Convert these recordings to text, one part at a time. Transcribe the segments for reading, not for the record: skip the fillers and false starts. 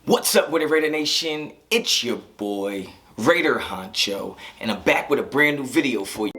What's up with the Raider Nation? It's your boy, Raider Honcho, and I'm back with a brand new video for you.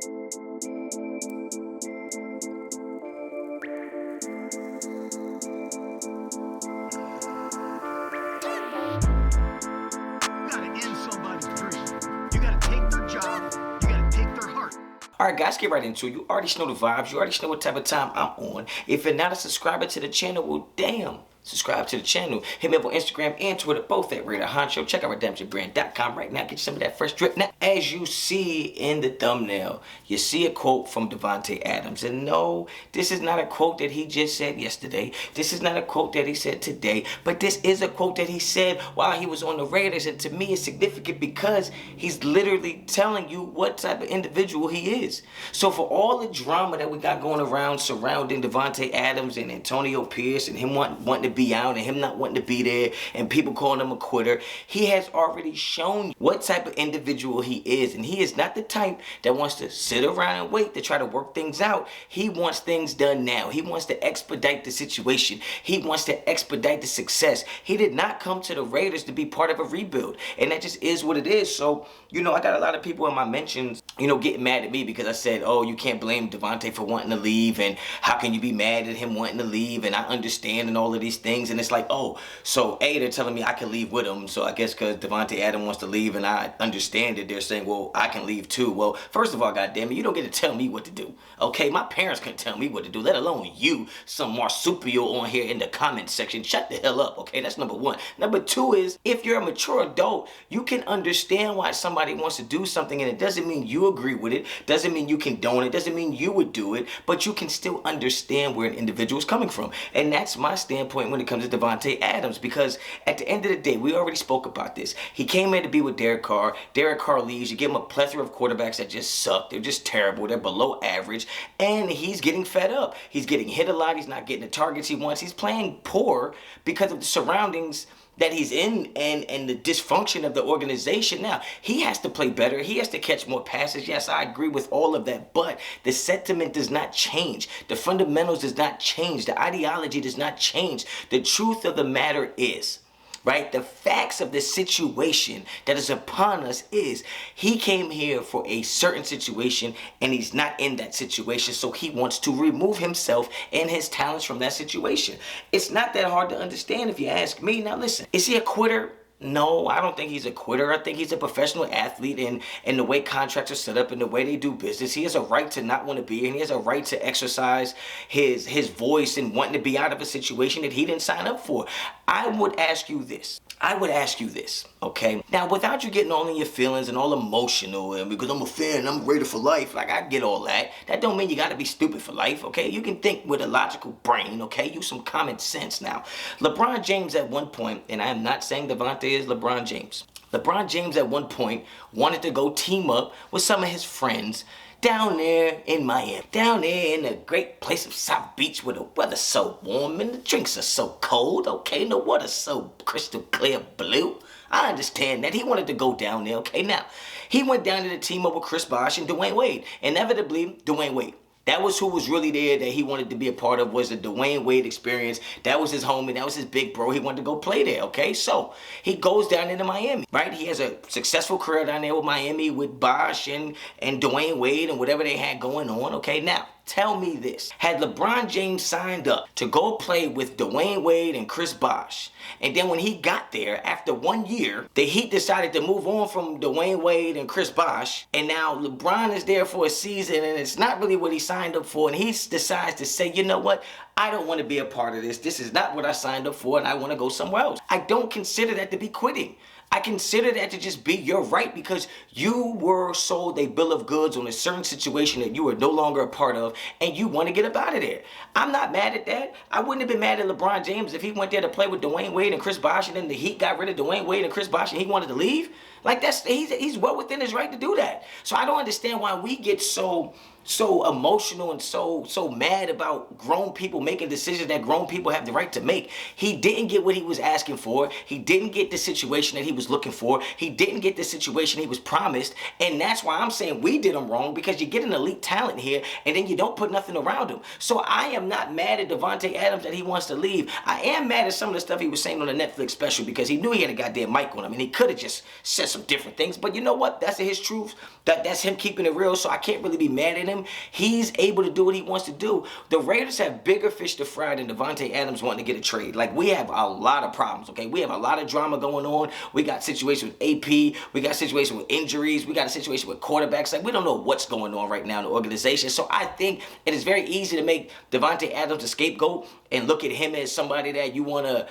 Alright guys, get right into it. You already know the vibes. You already know what type of time I'm on. If you're not a subscriber to the channel, well damn. Subscribe to the channel. Hit me up on Instagram and Twitter, both at Raider Honcho. Check out redemptionbrand.com right now. Get you some of that fresh drip. Now, as you see in the thumbnail, you see a quote from Davante Adams. And no, this is not a quote that he just said yesterday. This is not a quote that he said today. But this is a quote that he said while he was on the Raiders. And to me, it's significant because he's literally telling you what type of individual he is. So for all the drama that we got going around surrounding Davante Adams and Antonio Pierce and him wanting to be out and him not wanting to be there and people calling him a quitter, he has already shown you what type of individual he is. And he is not the type that wants to sit around and wait to try to work things out. He wants things done now. He wants to expedite the situation. He wants to expedite the success. He did not come to the Raiders to be part of a rebuild. And that just is what it is. So, I got a lot of people in my mentions, getting mad at me because I said, oh, you can't blame Davante for wanting to leave, and how can you be mad at him wanting to leave, and I understand, and all of these things. And it's like, oh, so A, they're telling me I can leave with him, so I guess because Davante Adams wants to leave and I understand it, they're saying, well, I can leave too. Well, first of all, goddammit, you don't get to tell me what to do, okay? My parents couldn't tell me what to do, let alone you, some marsupio on here in the comment section. Shut the hell up, okay? That's number one. Number two is, if you're a mature adult, you can understand why somebody wants to do something, and it doesn't mean you agree with it, doesn't mean you condone it, doesn't mean you would do it, but you can still understand where an individual is coming from. And that's my standpoint when it comes to Davante Adams, because at the end of the day, we already spoke about this. He came in to be with Derek Carr. Derek Carr leaves. You give him a plethora of quarterbacks that just suck. They're just terrible. They're below average. And he's getting fed up. He's getting hit a lot. He's not getting the targets he wants. He's playing poor because of the surroundings that he's in and the dysfunction of the organization. Now, he has to play better. He has to catch more passes. Yes, I agree with all of that, but the sentiment does not change. The fundamentals does not change. The ideology does not change. The truth of the matter is, right, the facts of the situation that is upon us is he came here for a certain situation and he's not in that situation, so he wants to remove himself and his talents from that situation. It's not that hard to understand if you ask me. Now listen, is he a quitter? No, I don't think he's a quitter. I think he's a professional athlete, and the way contracts are set up and the way they do business, he has a right to not want to be, and he has a right to exercise his voice and wanting to be out of a situation that he didn't sign up for. I would ask you this, okay? Now, without you getting all in your feelings and all emotional, and because I'm a fan and I'm Raider for life, like I get all that. That don't mean you gotta be stupid for life, okay? You can think with a logical brain, okay? Use some common sense now. LeBron James at one point, and I am not saying Davante is LeBron James. LeBron James at one point wanted to go team up with some of his friends down there in Miami, down there in a great place of South Beach where the weather's so warm and the drinks are so cold, okay, and the water's so crystal clear blue. I understand that. He wanted to go down there, okay? Now, he went down to the team up with Chris Bosh and Dwayne Wade. Inevitably, Dwayne Wade. That was who was really there that he wanted to be a part of, was the Dwayne Wade experience. That was his homie. That was his big bro. He wanted to go play there, okay? So he goes down into Miami, right? He has a successful career down there with Miami with Bosh and Dwayne Wade and whatever they had going on, okay? Now, tell me this. Had LeBron James signed up to go play with Dwayne Wade and Chris Bosh, and then when he got there, after 1 year, the Heat decided to move on from Dwayne Wade and Chris Bosh, and now LeBron is there for a season, and it's not really what he signed up for, and he decides to say, you know what? I don't want to be a part of this. This is not what I signed up for, and I want to go somewhere else. I don't consider that to be quitting. I consider that to just be your right because you were sold a bill of goods on a certain situation that you are no longer a part of and you want to get up out of there. I'm not mad at that. I wouldn't have been mad at LeBron James if he went there to play with Dwayne Wade and Chris Bosh and then the Heat got rid of Dwayne Wade and Chris Bosh and he wanted to leave. Like he's well within his right to do that. So I don't understand why we get so so emotional and so mad about grown people making decisions that grown people have the right to make. He didn't get what he was asking for. He didn't get the situation that he was looking for. He didn't get the situation he was promised. And that's why I'm saying we did him wrong, because you get an elite talent here and then you don't put nothing around him. So I am not mad at Davante Adams that he wants to leave. I am mad at some of the stuff he was saying on the Netflix special, because he knew he had a goddamn mic on him and he could have just said some different things. But you know what? That's his truth. That's him keeping it real. So I can't really be mad at him. He's able to do what he wants to do. The Raiders have bigger fish to fry than Davante Adams wanting to get a trade. Like, we have a lot of problems, okay? We have a lot of drama going on. We got situations with AP. We got a situation with injuries. We got a situation with quarterbacks. Like, we don't know what's going on right now in the organization. So I think it is very easy to make Davante Adams a scapegoat and look at him as somebody that you want to,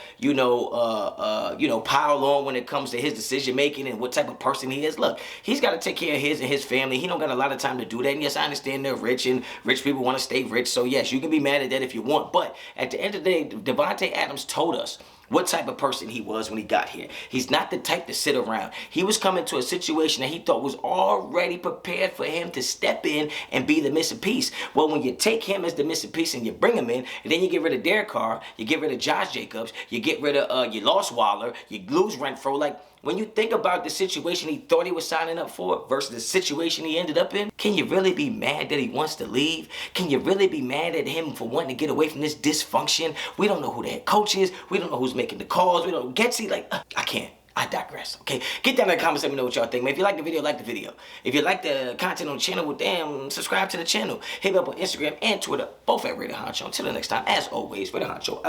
pile on when it comes to his decision making and what type of person he is. Look, he's got to take care of his and his family. He don't got a lot of time to do that. And yes, I understand they're rich and rich people want to stay rich. So yes, you can be mad at that if you want. But at the end of the day, Davante Adams told us what type of person he was when he got here. He's not the type to sit around. He was coming to a situation that he thought was already prepared for him to step in and be the missing piece. Well, when you take him as the missing piece and you bring him in, and then you get rid of Derek Carr, you get rid of Josh Jacobs, you get rid of, you lost Waller, you lose Renfro. Like, when you think about the situation he thought he was signing up for versus the situation he ended up in, can you really be mad that he wants to leave? Can you really be mad at him for wanting to get away from this dysfunction? We don't know who the head coach is. We don't know who's making the calls. We don't get I can't. I digress, okay? Get down in the comments, let me know what y'all think, man. If you like the video, like the video. If you like the content on the channel, well, damn, subscribe to the channel. Hit me up on Instagram and Twitter, both at Raiderinfo. Until the next time, as always, Raiderinfo out.